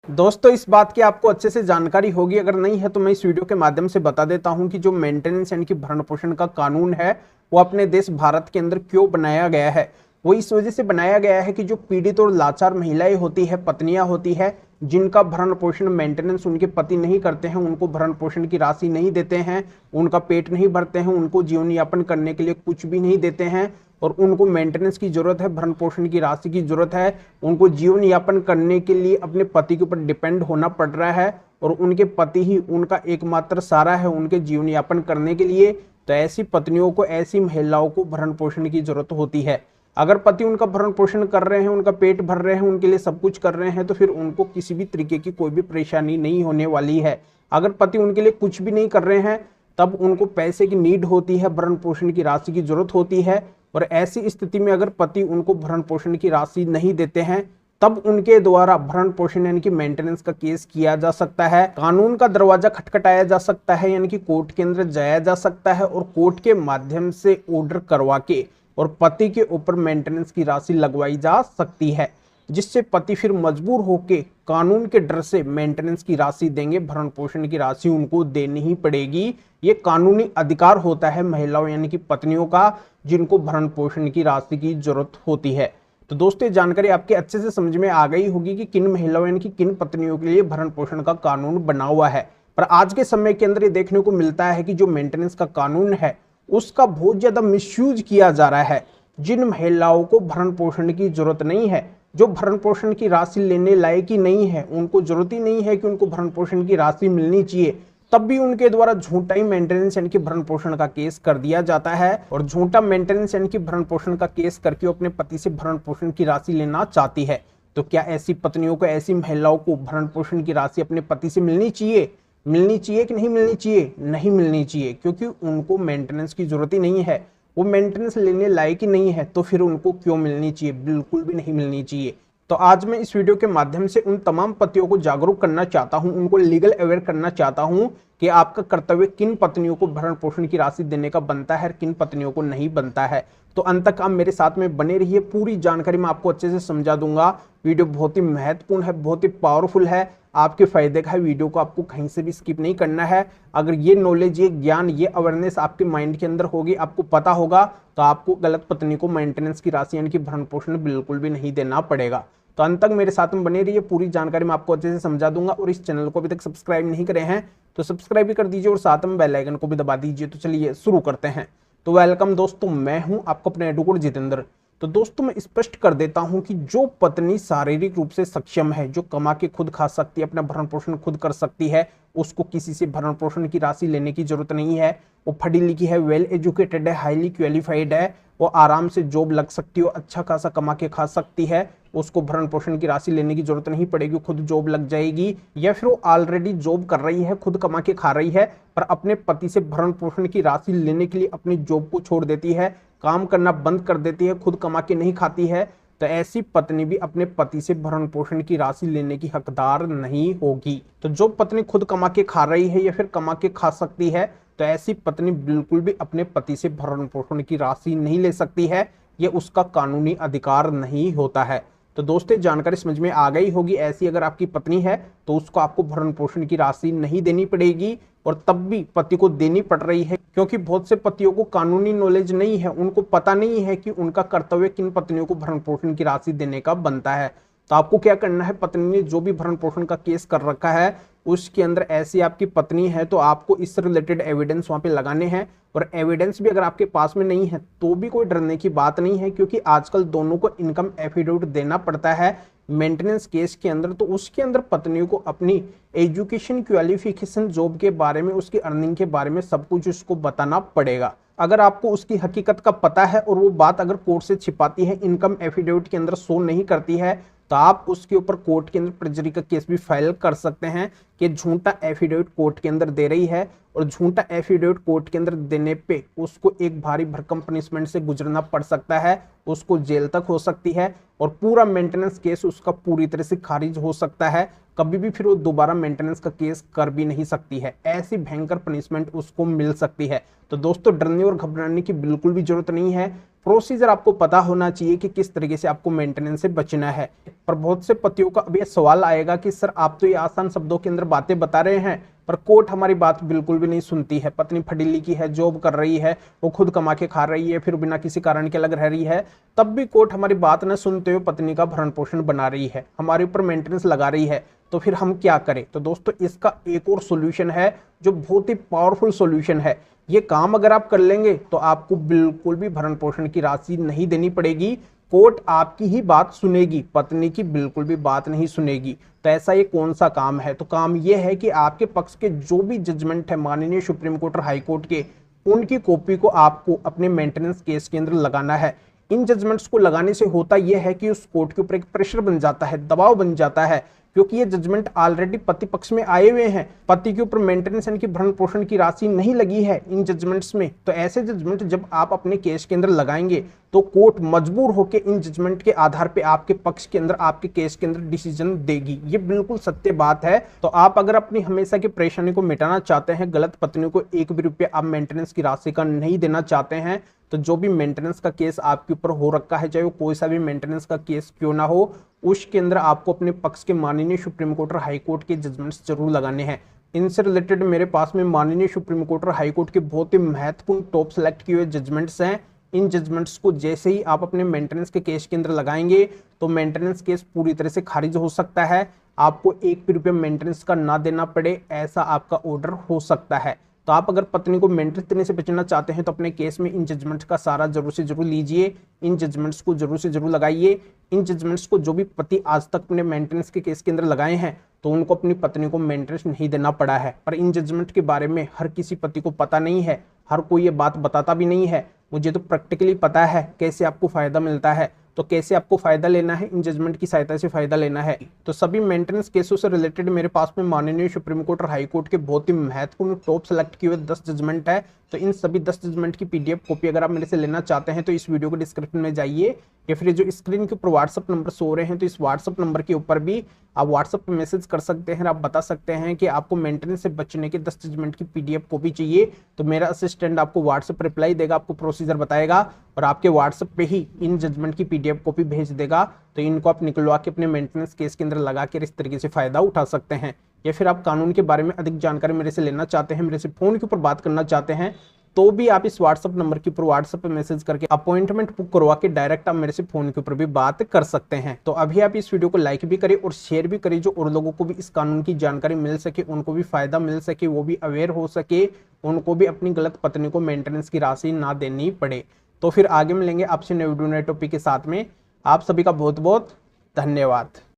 दोस्तों इस बात की आपको अच्छे से जानकारी होगी, अगर नहीं है तो मैं इस वीडियो के माध्यम से बता देता हूं कि जो मेंटेनेंस यानी कि भरण पोषण का कानून है वो अपने देश भारत के अंदर क्यों बनाया गया है। वो इस वजह से बनाया गया है कि जो पीड़ित और लाचार महिलाएं होती है, पत्नियां होती है, जिनका भरण पोषण मेंटेनेंस उनके पति नहीं करते हैं, उनको भरण पोषण की राशि नहीं देते हैं, उनका पेट नहीं भरते हैं, उनको जीवन यापन करने के लिए कुछ भी नहीं देते हैं और उनको मेंटेनेंस की जरूरत है, भरण पोषण की राशि की जरूरत है, उनको जीवन यापन करने के लिए अपने पति के ऊपर डिपेंड होना पड़ रहा है और उनके पति ही उनका एकमात्र सहारा है उनके जीवन यापन करने के लिए। तो ऐसी पत्नियों को, ऐसी महिलाओं को भरण पोषण की जरूरत होती है। अगर पति उनका भरण पोषण कर रहे हैं, उनका पेट भर रहे हैं, उनके लिए सब कुछ कर रहे हैं, तो फिर उनको किसी भी तरीके की कोई भी परेशानी नहीं होने वाली है। अगर पति उनके लिए कुछ भी नहीं कर रहे हैं तब उनको पैसे की नीड होती है, भरण पोषण की राशि की जरूरत होती है और ऐसी स्थिति में अगर पति उनको भरण पोषण की राशि नहीं देते हैं तब उनके द्वारा भरण पोषण यानी कि मेंटेनेंस का केस किया जा सकता है, कानून का दरवाजा खटखटाया जा सकता है, यानी कि कोर्ट के अंदर जाया जा सकता है और कोर्ट के माध्यम से ऑर्डर करवा के और पति के ऊपर मेंटेनेंस की राशि लगवाई जा सकती है, जिससे पति फिर मजबूर होके कानून के डर से मेंटेनेंस की राशि देंगे, भरण पोषण की राशि उनको देनी ही पड़ेगी। ये कानूनी अधिकार होता है महिलाओं यानी कि पत्नियों का, जिनको भरण पोषण की राशि की जरूरत होती है। तो दोस्तों ये जानकारी आपके अच्छे से समझ में आ गई होगी कि किन महिलाओं यानी कि किन पत्नियों के लिए भरण पोषण का कानून बना हुआ है। पर आज के समय के अंदर ये देखने को मिलता है कि जो मेंटेनेंस का कानून है उसका बहुत ज्यादा मिसयूज किया जा रहा है। जिन महिलाओं को भरण पोषण की जरूरत नहीं है, जो भरण पोषण की राशि लेने लायक ही नहीं है, उनको जरूरत ही नहीं है कि उनको भरण पोषण की राशि मिलनी चाहिए, तब भी उनके द्वारा झूठा ही मेंटेनेंस यानी कि भरण पोषण का केस कर दिया जाता है और झूठा मेंटेनेंस यानी कि भरण पोषण का केस करके अपने पति से भरण पोषण की राशि लेना चाहती है। तो क्या ऐसी पत्नियों को, ऐसी महिलाओं को भरण पोषण की राशि अपने पति से मिलनी चाहिए? मिलनी चाहिए कि नहीं मिलनी चाहिए? नहीं मिलनी चाहिए, क्योंकि उनको मेंटेनेंस की जरूरत ही नहीं है, वो मेंटेनेंस लेने लायक ही नहीं है, तो फिर उनको क्यों मिलनी चाहिए? बिल्कुल भी नहीं मिलनी चाहिए। तो आज मैं इस वीडियो के माध्यम से उन तमाम पतियों को जागरूक करना चाहता हूं, उनको लीगल अवेयर करना चाहता हूं कि आपका कर्तव्य किन पत्नियों को भरण पोषण की राशि देने का बनता है और किन पत्नियों को नहीं बनता है। तो अंत तक आप मेरे साथ में बने रहिए, पूरी जानकारी मैं आपको अच्छे से समझा दूंगा। वीडियो बहुत ही महत्वपूर्ण है, बहुत ही पावरफुल है, आपके फायदे का है। वीडियो को आपको कहीं से भी स्किप नहीं करना है। अगर ये नॉलेज, ये ज्ञान, ये अवेयरनेस आपके माइंड के अंदर होगी, आपको पता होगा, तो आपको गलत पत्नी को मेंटेनेंस की राशि यानी कि भरण पोषण बिल्कुल भी नहीं देना पड़ेगा। तो अंत तक मेरे साथ में बने रहिए, पूरी जानकारी मैं आपको अच्छे से समझा दूंगा। और इस चैनल को अभी तक सब्सक्राइब नहीं करे हैं तो सब्सक्राइब भी कर दीजिए और साथ में बेल आइकन को भी दबा दीजिए। तो चलिए शुरू करते हैं। तो वेलकम दोस्तों, मैं हूं आपको अपने एडवोकेट जितेंद्र। तो दोस्तों मैं स्पष्ट कर देता हूं कि जो पत्नी शारीरिक रूप से सक्षम है, जो कमा के खुद खा सकती है, अपना भरण पोषण खुद कर सकती है, उसको किसी से भरण पोषण की राशि लेने की जरूरत नहीं है। वो पढ़ी लिखी है, वेल एजुकेटेड है, हाईली क्वालिफाइड है, वो आराम से जॉब लग सकती हो, अच्छा खासा कमा के खा सकती है, उसको भरण पोषण की राशि लेने की जरूरत नहीं पड़ेगी, खुद जॉब लग जाएगी। या फिर वो ऑलरेडी जॉब कर रही है, खुद कमा के खा रही है, पर अपने पति से भरण पोषण की राशि लेने के लिए अपनी जॉब को छोड़ देती है, काम करना बंद कर देती है, खुद कमा के नहीं खाती है, तो ऐसी पत्नी भी अपने पति से भरण पोषण की राशि लेने की हकदार नहीं होगी। तो जो पत्नी खुद कमा के खा रही है या फिर कमा के खा सकती है, तो ऐसी पत्नी बिल्कुल भी अपने पति से भरण पोषण की राशि नहीं ले सकती है, ये उसका कानूनी अधिकार नहीं होता है। तो दोस्तों जानकारी समझ में आ गई होगी। ऐसी अगर आपकी पत्नी है तो उसको आपको भरण पोषण की राशि नहीं देनी पड़ेगी, और तब भी पति को देनी पड़ रही है क्योंकि बहुत से पतियों को कानूनी नॉलेज नहीं है, उनको पता नहीं है कि उनका कर्तव्य किन पत्नियों को भरण पोषण की राशि देने का बनता है। तो आपको क्या करना है, पत्नी ने जो भी भरण पोषण का केस कर रखा है उसके अंदर ऐसी आपकी पत्नी है तो आपको इस रिलेटेड एविडेंस वहां पे लगाने हैं। और एविडेंस भी अगर आपके पास में नहीं है तो भी कोई डरने की बात नहीं है, क्योंकि आजकल दोनों को इनकम एफिडेविट देना पड़ता है मेंटेनेंस केस के अंदर। तो उसके अंदर पत्नी को अपनी एजुकेशन, क्वालिफिकेशन, जॉब के बारे में, उसकी अर्निंग के बारे में सब कुछ उसको बताना पड़ेगा। अगर आपको उसकी हकीकत का पता है और वो बात अगर कोर्ट से छिपाती है, इनकम एफिडेविट के अंदर शो नहीं करती है, तो आप उसके ऊपर कोर्ट के अंदर पर्जरी का केस भी फाइल कर सकते हैं कि झूठा एफिडेविट कोर्ट के अंदर दे रही है, और झूठा एफिडेविट कोर्ट के अंदर देने पे उसको एक भारी भरकम पनिशमेंट से गुजरना पड़ सकता है, उसको जेल तक हो सकती है और पूरा मेंटेनेंस केस उसका पूरी तरह से खारिज हो सकता है। कभी भी फिर वो दोबारा मेंटेनेंस का केस कर भी नहीं सकती है, ऐसी भयंकर पनिशमेंट उसको मिल सकती है। तो दोस्तों डरने और घबराने की बिल्कुल भी जरूरत नहीं है। प्रोसीजर आपको पता होना चाहिए कि किस तरीके से आपको मेंटेनेंस से बचना है। पर बहुत से पतियों का अब ये सवाल आएगा कि सर आप तो ये आसान शब्दों के अंदर बातें बता रहे हैं, पर कोर्ट हमारी बात बिल्कुल भी नहीं सुनती है। पत्नी पढ़ी लिखी है, जॉब कर रही है, वो खुद कमा के खा रही है, फिर बिना किसी कारण के अलग रह रही है, तब भी कोर्ट हमारी बात न सुनते हुए पत्नी का भरण पोषण बना रही है, हमारे ऊपर मेंटेनेंस लगा रही है, तो फिर हम क्या करें। तो दोस्तों इसका एक और सोल्यूशन है जो बहुत ही पावरफुल सोल्यूशन है। ये काम अगर आप कर लेंगे तो आपको बिल्कुल भी भरण पोषण की राशि नहीं देनी पड़ेगी। कोर्ट आपकी ही बात सुनेगी, पत्नी की बिल्कुल भी बात नहीं सुनेगी। तो ऐसा ये कौन सा काम है? तो काम ये है कि आपके पक्ष के जो भी जजमेंट है माननीय सुप्रीम कोर्ट और हाई कोर्ट के, उनकी कॉपी को आपको अपने मेंटेनेंस केस के अंदर लगाना है। इन जजमेंट्स को लगाने से होता यह है कि उस कोर्ट के ऊपर एक प्रेशर बन जाता है, दबाव बन जाता है, क्योंकि ये जजमेंट ऑलरेडी पति पक्ष में आए हुए हैं, पति के ऊपर मेंटेनेंस यानी कि भरण पोषण की राशि नहीं लगी है इन जजमेंट्स में। तो ऐसे जजमेंट जब आप अपने केस के अंदर लगाएंगे तो कोर्ट मजबूर होकर इन जजमेंट के आधार पे आपके पक्ष के अंदर, आपके केस के अंदर डिसीजन देगी। ये बिल्कुल सत्य बात है। तो आप अगर अपनी हमेशा की परेशानी को मिटाना चाहते हैं, गलत पत्नी को एक भी रुपया आप मेंटेनेंस की राशि का नहीं देना चाहते हैं, तो जो भी मेंटेनेंस का केस आपके ऊपर हो रखा है, चाहे वो कोई सा भी मेंटेनेंस का केस क्यों ना हो, उसके अंदर आपको अपने पक्ष के माननीय सुप्रीम कोर्ट और हाई कोर्ट के जजमेंट्स जरूर लगाने हैं। इनसे रिलेटेड मेरे पास में माननीय सुप्रीम कोर्ट और हाई कोर्ट के बहुत ही महत्वपूर्ण टॉप सेलेक्ट किए हुए जजमेंट्स हैं। इन जजमेंट्स को जैसे ही आप अपने मेंटेनेंस के केस के अंदर लगाएंगे तो मेंटेनेंस केस पूरी तरह से खारिज हो सकता है। आपको एक भी रुपया मेंटेनेंस का ना देना पड़े, ऐसा आपका ऑर्डर हो सकता है। तो आप अगर पत्नी को मेंटेनेंस देने से बचना चाहते हैं तो अपने केस में इन जजमेंट्स का सारा जरूर से जरूर लीजिए, इन जजमेंट्स को जरूर से जरूर लगाइए। इन जजमेंट्स को जो भी पति आज तक अपने मेंटेनेंस के केस के अंदर लगाए हैं तो उनको अपनी पत्नी को मेंटेनेंस नहीं देना पड़ा है। पर इन जजमेंट के बारे में हर किसी पति को पता नहीं है, हर कोई ये बात बताता भी नहीं है। मुझे तो प्रैक्टिकली पता है कैसे आपको फायदा मिलता है। तो कैसे आपको फायदा लेना है, इन जजमेंट की सहायता से फायदा लेना है। तो सभी मेंटेनेंस केसों से रिलेटेड मेरे पास में माननीय सुप्रीम कोर्ट और हाई कोर्ट के बहुत ही महत्वपूर्ण टॉप सेलेक्ट किए हुए 10 जजमेंट है। तो इन सभी 10 जजमेंट की पीडीएफ कॉपी अगर आप मेरे से लेना चाहते हैं तो इस वीडियो को डिस्क्रिप्शन में जाइए, या फिर जो स्क्रीन के ऊपर व्हाट्सअप नंबर सो रहे हैं तो इस व्हाट्सअप नंबर के ऊपर भी आप व्हाट्सअप पे मैसेज कर सकते हैं। आप बता सकते हैं कि आपको मेंटेनेंस से बचने के 10 जजमेंट की पीडीएफ कॉपी चाहिए, तो मेरा असिस्टेंट आपको व्हाट्सअप रिप्लाई देगा, आपको प्रोसीजर बताएगा और आपके व्हाट्सअप पे ही इन जजमेंट की पीडीएफ कॉपी भेज देगा। तो इनको आप निकलवा के अपने मेंटेनेंस केस के अंदर लगा के इस तरीके से फायदा उठा सकते हैं। या फिर आप कानून के बारे में अधिक जानकारी मेरे से लेना चाहते हैं, मेरे से फोन के ऊपर बात करना चाहते हैं, तो भी आप इस व्हाट्सअप नंबर के ऊपर व्हाट्सअप पे मैसेज करके अपॉइंटमेंट बुक करवा के डायरेक्ट आप मेरे से फोन के ऊपर भी बात कर सकते हैं। तो अभी आप इस वीडियो को लाइक भी करें और शेयर भी करें, जो और लोगों को भी इस कानून की जानकारी मिल सके, उनको भी फायदा मिल सके, वो भी अवेयर हो सके, उनको भी अपनी गलत पत्नी को मेंटेनेंस की राशि ना देनी पड़े। तो फिर आगे मिलेंगे आपसे नए वीडियो नए टॉपिक के साथ में। आप सभी का बहुत बहुत धन्यवाद।